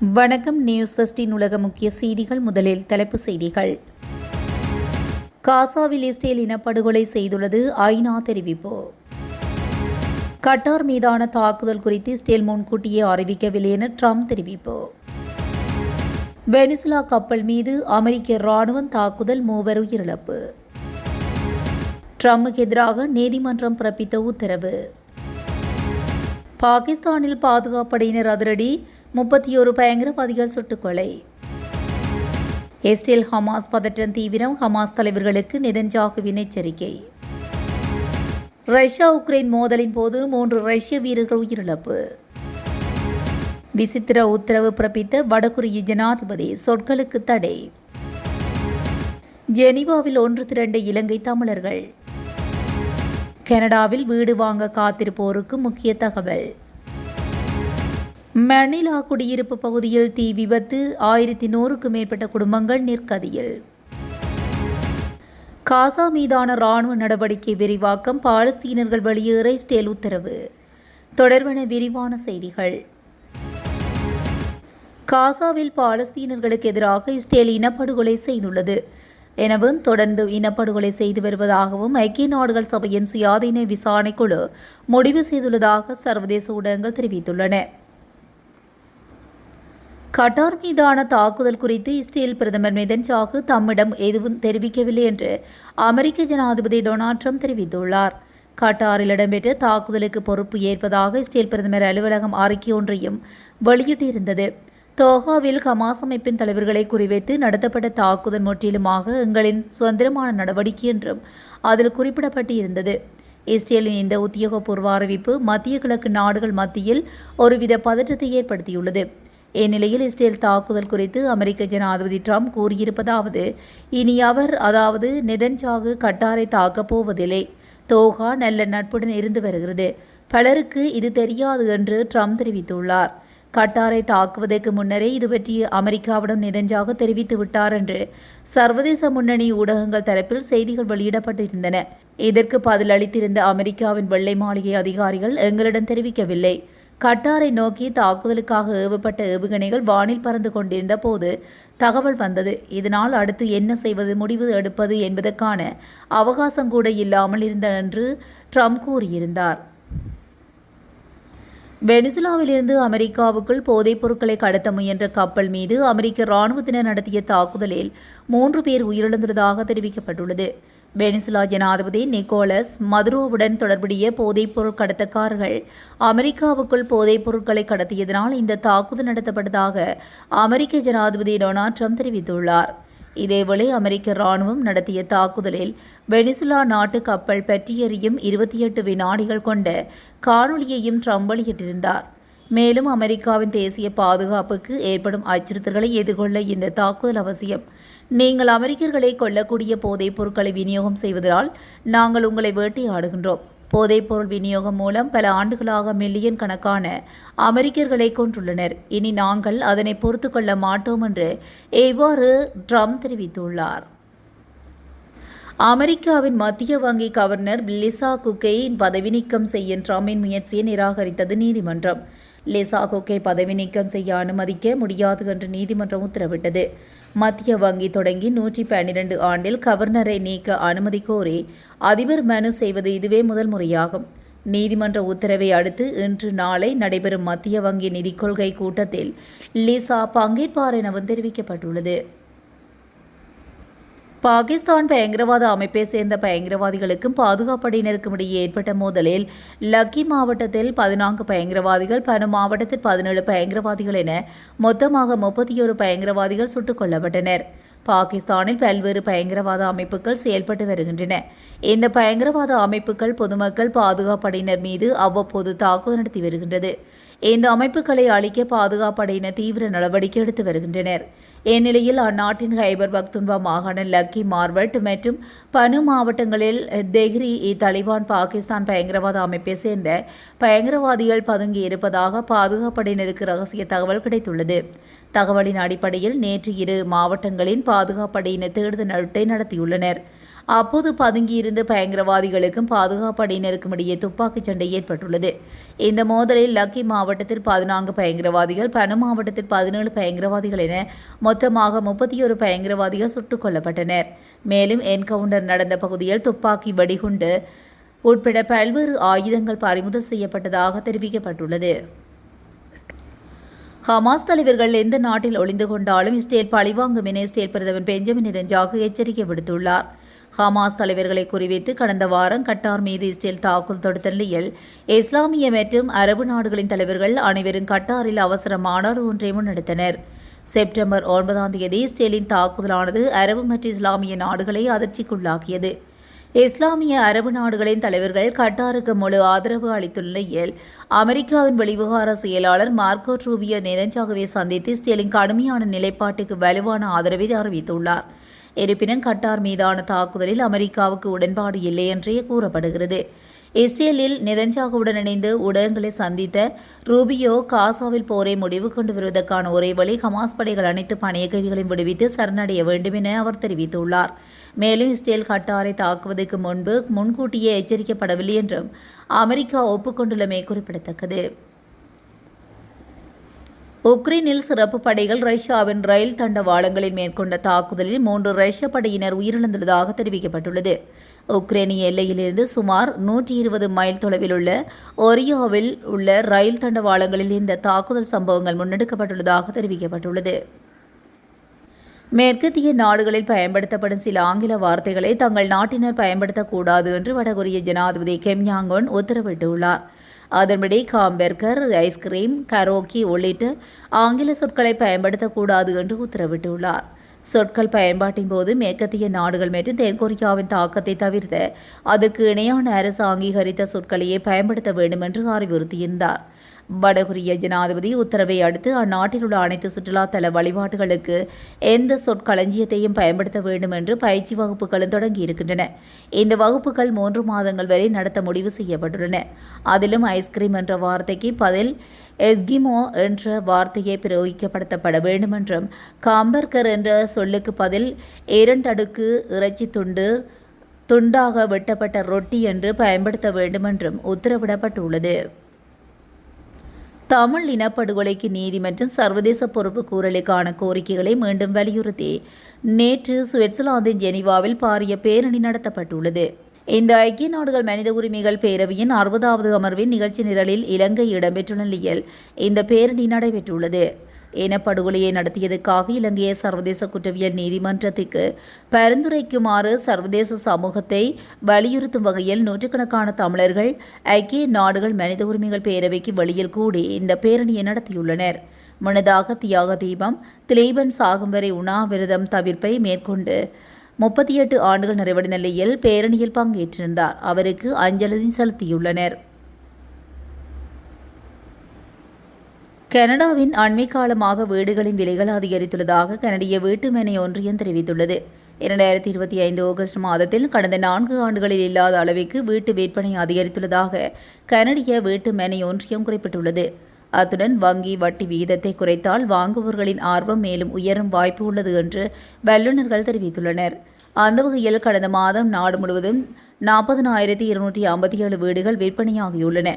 வணக்கம். நியூஸ் ஃபர்ஸ்டின் உலக முக்கிய செய்திகள். முதலில் தலைப்பு செய்திகள். காசாவில் இஸ்ரேல் இனப்படுகொலை செய்துள்ளது ஐநா தெரிவிப்பு. கட்டார் மீதான தாக்குதல் குறித்து இஸ்ரேல் முன்கூட்டியே அறிவிக்கவில்லை என ட்ரம்ப் தெரிவிப்பு. வெனிசுலா கப்பல் மீது அமெரிக்க ராணுவம் தாக்குதல், 3 உயிரிழப்பு. ட்ரம்புக்கு எதிராக நீதிமன்றம் பிறப்பித்த உத்தரவு. பாகிஸ்தானில் பாதுகாப்படையினர் அதிரடி, 31 பயங்கரவாதிகள் சுட்டுக்கொலை. இஸ்ரேல் ஹமாஸ் பதற்றம் தீவிரம், ஹமாஸ் தலைவர்களுக்கு நெதன்யாகுவின் எச்சரிக்கை. ரஷ்யா உக்ரைன் மோதலின் போது 3 ரஷ்ய வீரர்கள் உயிரிழப்பு. விசித்திர உத்தரவு பிறப்பித்த வடகொரிய ஜனாதிபதி, சொற்களுக்கு தடை. ஜெனீவாவில் ஒன்று திரண்ட இலங்கை தமிழர்கள். கனடாவில் வீடு வாங்க காத்திருப்போருக்கு முக்கிய தகவல். மணிலா குடியிருப்பு பகுதியில் தீ விபத்து, 1100க்கும் மேற்பட்ட குடும்பங்கள் நிர்கதியில். காசா மீதான ராணுவ நடவடிக்கை விரிவாக்கம், பாலஸ்தீனர்கள் வெளியேற இஸ்ரேல் உத்தரவு. தொடர்பான விரிவான செய்திகள். காசாவில் பாலஸ்தீனர்களுக்கு எதிராக இஸ்ரேல் இனப்படுகொலை செய்துள்ளது எனவும் தொடர்ந்து இனப்படுகொலை செய்து வருவதாகவும் ஐக்கிய நாடுகள் சபையின் சுயாதீன விசாரணைக்குழு முடிவு செய்துள்ளதாக சர்வதேச ஊடகங்கள் தெரிவித்துள்ளன. கட்டார் மீதான தாக்குதல் குறித்து இஸ்ரேல் பிரதமர் நெதன்யாகு தம்மிடம் எதுவும் தெரிவிக்கவில்லை என்று அமெரிக்க ஜனாதிபதி டொனால்ட் ட்ரம்ப் தெரிவித்துள்ளார். கட்டாரில் இடம்பெற்ற தாக்குதலுக்கு பொறுப்பு ஏற்பதாக இஸ்ரேல் பிரதமர் அலுவலகம் அறிக்கை ஒன்றையும் வெளியிட்டிருந்தது. தோஹாவில் ஹமாஸ் அமைப்பின் தலைவர்களை குறிவைத்து நடத்தப்பட்ட தாக்குதல் முற்றிலுமாக எங்களின் சுதந்திரமான நடவடிக்கை என்றும் அதில் குறிப்பிடப்பட்டிருந்தது. இஸ்ரேலின் இந்த உத்தியோகபூர்வ அறிவிப்பு மத்திய கிழக்கு நாடுகள் மத்தியில் ஒருவித பதற்றத்தை ஏற்படுத்தியுள்ளது. இந்நிலையில் இஸ்ரேல் தாக்குதல் குறித்து அமெரிக்க ஜனாதிபதி ட்ரம்ப் கூறியிருப்பதாவது, இனி அவர் அதாவது நெதன்யாகு கட்டாரை தாக்கப் போவதில்லை. தோஹா நல்ல நட்புடன் இருந்து வருகிறது. பலருக்கு இது தெரியாது என்று ட்ரம்ப் தெரிவித்துள்ளார். கட்டாரை தாக்குவதற்கு முன்னரே இது பற்றி அமெரிக்காவிடம் நெதன்யாகு தெரிவித்து விட்டார் என்று சர்வதேச முன்னணி ஊடகங்கள் தரப்பில் செய்திகள் வெளியிடப்பட்டிருந்தன. இதற்கு பதில் அளித்திருந்த அமெரிக்காவின் வெள்ளை மாளிகை அதிகாரிகள் எங்களிடம் தெரிவிக்கவில்லை. கட்டாரை நோக்கி தாக்குதலுக்காக ஏவப்பட்ட ஏவுகணைகள் வானில் பறந்து கொண்டிருந்த போது தகவல் வந்தது. இதனால் அடுத்து என்ன செய்வது, முடிவு எடுப்பது என்பதற்கான அவகாசம் கூட இல்லாமல் இருந்தது என்று ட்ரம்ப் கூறியிருந்தார். வெனிசுலாவிலிருந்து அமெரிக்காவுக்குள் போதைப் பொருட்களை கடத்த முயன்ற கப்பல் மீது அமெரிக்க இராணுவத்தினர் நடத்திய தாக்குதலில் 3 பேர் உயிரிழந்துள்ளதாக தெரிவிக்கப்பட்டுள்ளது. வெனிசுலா ஜனாதிபதி நிக்கோலஸ் மதுரோவுடன் தொடர்புடைய போதைப் பொருள் கடத்தக்காரர்கள் அமெரிக்காவுக்குள் போதைப் பொருட்களை கடத்தியதனால் இந்த தாக்குதல் நடத்தப்பட்டதாக அமெரிக்க ஜனாதிபதி டொனால்ட் ட்ரம்ப் தெரிவித்துள்ளார். இதேவேளை அமெரிக்க இராணுவம் நடத்திய தாக்குதலில் வெனிசுலா நாட்டு கப்பல் பற்றியெறியும் 28 வினாடிகள் கொண்ட காணொலியையும் ட்ரம்ப் வெளியிட்டிருந்தார். மேலும் அமெரிக்காவின் தேசிய பாதுகாப்புக்கு ஏற்படும் அச்சுறுத்தல்களை எதிர்கொள்ள இந்த தாக்குதல் அவசியம். நீங்கள் அமெரிக்கர்களை கொல்லக்கூடிய போதைப் பொருட்களை விநியோகம் செய்வதால் நாங்கள் உங்களை வேட்டையாடுகின்றோம். போதைப்பொருள் விநியோகம் மூலம் பல ஆண்டுகளாக மில்லியன் கணக்கான அமெரிக்கர்களை கொன்றுள்ளனர். இனி நாங்கள் அதனை பொறுத்து கொள்ள மாட்டோம் என்று இவ்வாறு ட்ரம்ப் தெரிவித்துள்ளார். அமெரிக்காவின் மத்திய வங்கி கவர்னர் லிசா குக்கை பதவி நீக்கம் செய்ய ட்ரம்பின் முயற்சியை நிராகரித்தது நீதிமன்றம். லிசா குக்கை பதவி நீக்கம் செய்ய அனுமதிக்க முடியாது என்று நீதிமன்றம் உத்தரவிட்டது. மத்திய வங்கி தொடங்கி 112 ஆண்டில் கவர்னரை நீக்க அனுமதி கோரி அதிபர் மனு செய்வது இதுவே முதல் முறையாகும். நீதிமன்ற உத்தரவை அடுத்து இன்று நாளை நடைபெறும் மத்திய வங்கி நிதிக் கொள்கை கூட்டத்தில் லிசா பங்கேற்பார் எனவும் தெரிவிக்கப்பட்டுள்ளது. பாகிஸ்தான் பயங்கரவாத அமைப்பை சேர்ந்த பயங்கரவாதிகளுக்கும் பாதுகாப்படையினருக்கும் இடையே ஏற்பட்ட மோதலில் லக்கி மாவட்டத்தில் 14 பயங்கரவாதிகள், பனு மாவட்டத்தில் 17 பயங்கரவாதிகள் என மொத்தமாக 31 பயங்கரவாதிகள் சுட்டுக் கொல்லப்பட்டனர். பாகிஸ்தானில் பல்வேறு பயங்கரவாத அமைப்புகள் செயல்பட்டு வருகின்றன. இந்த பயங்கரவாத அமைப்புகள் பொதுமக்கள் பாதுகாப்படையினர் மீது அவ்வப்போது தாக்குதல் நடத்தி வருகின்றது. இந்த அமைப்புகளை அழிக்க பாதுகாப்படையினர் தீவிர நடவடிக்கை எடுத்து வருகின்றனர். இந்நிலையில் அந்நாட்டின் ஹைபர் பக்துன்வா மாகாண லக்கி மார்வட் மற்றும் பனு மாவட்டங்களில் தெஹ்ரி தலிபான் பாகிஸ்தான் பயங்கரவாத அமைப்பை சேர்ந்த பயங்கரவாதிகள் பதுங்கி இருப்பதாக பாதுகாப்படையினருக்கு ரகசிய தகவல் கிடைத்துள்ளது. தகவலின் அடிப்படையில் நேற்று 2 மாவட்டங்களின் பாதுகாப்படையினர் தேடுதல் நடத்தியுள்ளனர். அப்போது பதுங்கியிருந்த பயங்கரவாதிகளுக்கும் பாதுகாப்பு படையினருக்கும் இடையே துப்பாக்கிச் சண்டை ஏற்பட்டுள்ளது. இந்த மோதலில் லக்கி மாவட்டத்தில் 14 பயங்கரவாதிகள், பனு மாவட்டத்தில் 17 பயங்கரவாதிகள் என மொத்தமாக 31 பயங்கரவாதிகள் சுட்டுக் கொல்லப்பட்டனர். மேலும் என்கவுண்டர் நடந்த பகுதியில் துப்பாக்கி, வெடிகுண்டு உட்பட பல்வேறு ஆயுதங்கள் பறிமுதல் செய்யப்பட்டதாக தெரிவிக்கப்பட்டுள்ளது. ஹமாஸ் தலைவர்கள் எந்த நாட்டில் ஒளிந்து கொண்டாலும் இஸ்ரேல் பழிவாங்கும் என இஸ்ரேல் பிரதமர் பெஞ்சமின் நெதன்யாகு எச்சரிக்கை விடுத்துள்ளார். ஹமாஸ் தலைவர்களை குறிவைத்து கடந்த வாரம் கட்டார் மீது இஸ்ரேல் தாக்குதல் தொடுத்த நிலையில் இஸ்லாமிய மற்றும் அரபு நாடுகளின் தலைவர்கள் அனைவரும் கட்டாரில் அவசர மாநாடு ஒன்றை முன்னெடுத்தனர். செப்டம்பர் 9 இஸ்ரேலின் தாக்குதலானது அரபு மற்றும் இஸ்லாமிய நாடுகளை அதிர்ச்சிக்குள்ளாக்கியது. இஸ்லாமிய அரபு நாடுகளின் தலைவர்கள் கட்டாருக்கு முழு ஆதரவு அளித்துள்ள நிலையில் அமெரிக்காவின் வெளிவிவகார செயலாளர் மார்க்கோ ரூபியோ நெதன்யாகுவை சந்தித்து இஸ்ரேலின் கடுமையான நிலைப்பாட்டுக்கு வலுவான ஆதரவை அறிவித்துள்ளார். இருப்பினும் கட்டார் மீதான தாக்குதலில் அமெரிக்காவுக்கு உடன்பாடு இல்லை என்றே கூறப்படுகிறது. இஸ்ரேலில் நெதன்யாகுவுடன் இணைந்து ஊடகங்களை சந்தித்த ரூபியோ காசாவில் போரை முடிவு கொண்டு வருவதற்கான ஒரே வழி ஹமாஸ் படைகள் அனைத்து பணைய கைதிகளையும் விடுவித்து சரணடைய வேண்டும் என அவர் தெரிவித்துள்ளார். மேலும் இஸ்ரேல் கட்டாரை தாக்குவதற்கு முன்பு முன்கூட்டியே எச்சரிக்கப்படவில்லை என்றும் அமெரிக்கா ஒப்புக்கொண்டுள்ளமை குறிப்பிடத்தக்கது. உக்ரைனில் சிறப்பு படைகள் ரஷ்யாவின் ரயில் தண்டவாளங்களில் மேற்கொண்ட தாக்குதலில் 3 ரஷ்ய படையினர் உயிரிழந்துள்ளதாக தெரிவிக்கப்பட்டுள்ளது. உக்ரைனிய எல்லையிலிருந்து சுமார் 120 மைல் தொலைவில் உள்ள ஒரியாவில் உள்ள ரயில் தண்டவாளங்களில் இந்த தாக்குதல் சம்பவங்கள் முன்னெடுக்கப்பட்டுள்ளதாக தெரிவிக்கப்பட்டுள்ளது. மேற்கத்திய நாடுகளில் பயன்படுத்தப்படும் சில ஆங்கில வார்த்தைகளை தங்கள் நாட்டினர் பயன்படுத்தக்கூடாது என்று வடகொரிய ஜனாதிபதி கிம் ஜாங் உன் உத்தரவிட்டுள்ளார். அதன்படி காம்பெர்கர், ஐஸ்கிரீம், கரோக்கி உள்ளிட்ட ஆங்கில சொற்களை பயன்படுத்தக்கூடாது என்று உத்தரவிட்டுள்ளார். சொற்கள் பயன்பாட்டின் போது மேற்கத்திய நாடுகள் மற்றும் தென்கொரியாவின் தாக்கத்தை தவிர்த்து அதற்கு இணையான அரசு அங்கீகரித்த சொற்களையே பயன்படுத்த வேண்டும் என்று அறிவுறுத்தியிருந்தார். வடகொரிய ஜனாதிபதி உத்தரவை அடுத்து அந்நாட்டில் உள்ள அனைத்து சுற்றுலாத்தல வழிபாட்டுகளுக்கு எந்த சொற்களஞ்சியத்தையும் பயன்படுத்த வேண்டும் என்று பயிற்சி வகுப்புகளும் தொடங்கியிருக்கின்றன. இந்த வகுப்புகள் 3 மாதங்கள் வரை நடத்த முடிவு செய்யப்பட்டுள்ளன. அதிலும் ஐஸ்கிரீம் என்ற வார்த்தைக்கு பதில் எஸ்கிமோ என்ற வார்த்தையை பிரயோகிக்கப்படுத்தப்பட வேண்டும் என்றும், காம்பர்கர் என்ற சொல்லுக்கு பதில் 2 அடுக்கு இறைச்சி துண்டாக வெட்டப்பட்ட ரொட்டி என்று பயன்படுத்த வேண்டும் என்றும் உத்தரவிடப்பட்டுள்ளது. தமிழ் இனப்படுகொலைக்கு நீதி மற்றும் சர்வதேச பொறுப்பு கூறலுக்கான கோரிக்கைகளை மீண்டும் வலியுறுத்தி நேற்று சுவிட்சர்லாந்தின் ஜெனீவாவில் பாரிய பேரணி நடத்தப்பட்டுள்ளது. இந்த ஐக்கிய நாடுகள் மனித உரிமைகள் பேரவையின் 60வது அமர்வின் நிகழ்ச்சி நிரலில் இலங்கை இடம்பெற்றுள்ள நிலையில் இந்த பேரணி நடைபெற்றுள்ளது. இனப்படுகொலையை நடத்தியதற்காக இலங்கையை சர்வதேச குற்றவியல் நீதிமன்றத்திற்கு பரிந்துரைக்குமாறு சர்வதேச சமூகத்தை வலியுறுத்தும் வகையில் நூற்றுக்கணக்கான தமிழர்கள் ஐக்கிய நாடுகள் மனித உரிமைகள் பேரவைக்கு வெளியில் கூடி இந்த பேரணியை நடத்தியுள்ளனர். முன்னதாக தியாக தீபம், திலீபன் சாகும் வரை உண்ணாவிரதம் தவிர்ப்பை மேற்கொண்டு 38 ஆண்டுகள் நிறைவடைந்த நிலையில் பேரணியில் பங்கேற்றிருந்தார். அவருக்கு அஞ்சலி செலுத்தியுள்ளனர். கனடாவின் அண்மை காலமாக வீடுகளின் விலைகள் அதிகரித்துள்ளதாக கனடிய வீட்டுமனை ஒன்றியம் தெரிவித்துள்ளது. 2025 ஆகஸ்ட் மாதத்தில் கடந்த 4 ஆண்டுகளில் இல்லாத அளவிற்கு வீட்டு விற்பனை அதிகரித்துள்ளதாக கனடிய வீட்டுமனை ஒன்றியம் குறிப்பிட்டுள்ளது. அத்துடன் வங்கி வட்டி விகிதத்தை குறைத்தால் வாங்குபவர்களின் ஆர்வம் மேலும் உயரும் வாய்ப்பு உள்ளது என்று வல்லுநர்கள் தெரிவித்துள்ளனர். அந்த வகையில் கடந்த மாதம் நாடு முழுவதும் 40,257 வீடுகள் விற்பனையாகியுள்ளன.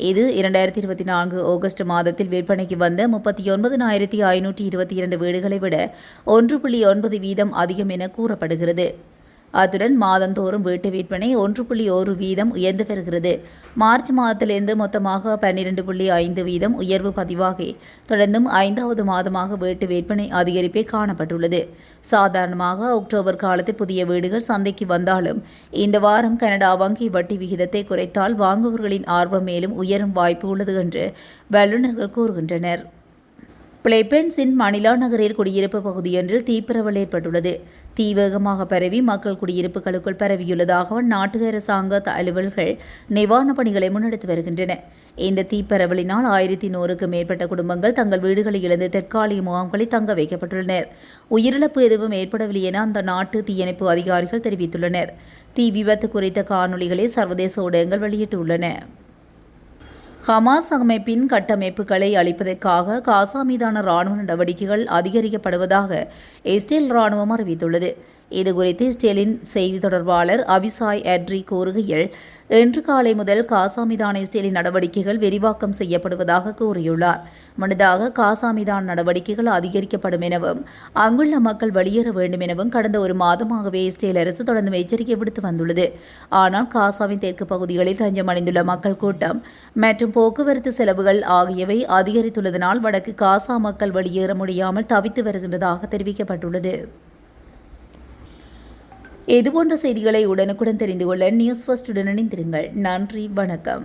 இது 2024 ஆகஸ்ட் மாதத்தில் விற்பனைக்கு வந்த 39,522 வீடுகளை விட 1.9% அதிகம் என கூறப்படுகிறது. அத்துடன் மாதந்தோறும் வீட்டு விற்பனை 1.1% உயர்ந்து வருகிறது. மார்ச் மாதத்திலிருந்து மொத்தமாக 12.5% உயர்வு பதிவாகி தொடர்ந்தும் 5வது மாதமாக வீட்டு விற்பனை அதிகரிப்பே காணப்பட்டுள்ளது. சாதாரணமாக அக்டோபர் காலத்தில் புதிய வீடுகள் சந்தைக்கு வந்தாலும் இந்த வாரம் கனடா வங்கி வட்டி விகிதத்தை குறைத்தால் வாங்குபவர்களின் ஆர்வம் மேலும் உயரும் வாய்ப்பு உள்ளது என்று வல்லுநர்கள் கூறுகின்றனர். பிலிப்பைன்ஸின் மணிலா நகரில் குடியிருப்பு பகுதியொன்றில் தீப்பரவல் ஏற்பட்டுள்ளது. தீ வேகமாக பரவி மக்கள் குடியிருப்புகளுக்குள் பரவியுள்ளதாக அந்நாட்டு அரசாங்க அலுவல்கள் நிவாரணப் பணிகளை முன்னெடுத்து வருகின்றன. இந்த தீப்பரவலினால் 1100க்கும் மேற்பட்ட குடும்பங்கள் தங்கள் வீடுகளை இழந்து தற்காலிக முகாம்களில் தங்க வைக்கப்பட்டுள்ளனர். உயிரிழப்பு எதுவும் ஏற்படவில்லை என அந்த நாட்டு தீயணைப்பு அதிகாரிகள் தெரிவித்துள்ளனர். தீ விபத்து குறித்த காணொலிகளை சர்வதேச ஊடகங்கள் வெளியிட்டுள்ளன. ஹமாஸ் அமைப்பின் கட்டமைப்புகளை அளிப்பதற்காக காசா மீதான ராணுவ நடவடிக்கைகள் அதிகரிக்கப்படுவதாக இஸ்ரேல் ராணுவம் அறிவித்துள்ளது. இதுகுறித்து இஸ்ரேலின் செய்தி தொடர்பாளர் அபிசாய் அட்ரி கூறுகையில், இன்று காலை முதல் காசா மீதான இஸ்ரேலின் நடவடிக்கைகள் விரிவாக்கம் செய்யப்படுவதாக கூறியுள்ளார். முன்னதாக காசா மீதான நடவடிக்கைகள் அதிகரிக்கப்படும் எனவும் அங்குள்ள மக்கள் வெளியேற வேண்டும் எனவும் கடந்த ஒரு மாதமாகவே இஸ்ரேல் அரசு தொடர்ந்து எச்சரிக்கை விடுத்து வந்துள்ளது. ஆனால் காசாவின் தெற்கு பகுதிகளில் தஞ்சம் அடைந்துள்ள மக்கள் கூட்டம் மற்றும் போக்குவரத்து செலவுகள் ஆகியவை அதிகரித்துள்ளதனால் வடக்கு காசா மக்கள் வெளியேற முடியாமல் தவித்து வருகின்றதாக தெரிவிக்கப்பட்டுள்ளது. இதுபோன்ற செய்திகளை உடனுக்குடன் தெரிந்து கொள்ள நியூஸ் ஃபர்ஸ்ட் உடன் இணைந்திருங்கள். நன்றி, வணக்கம்.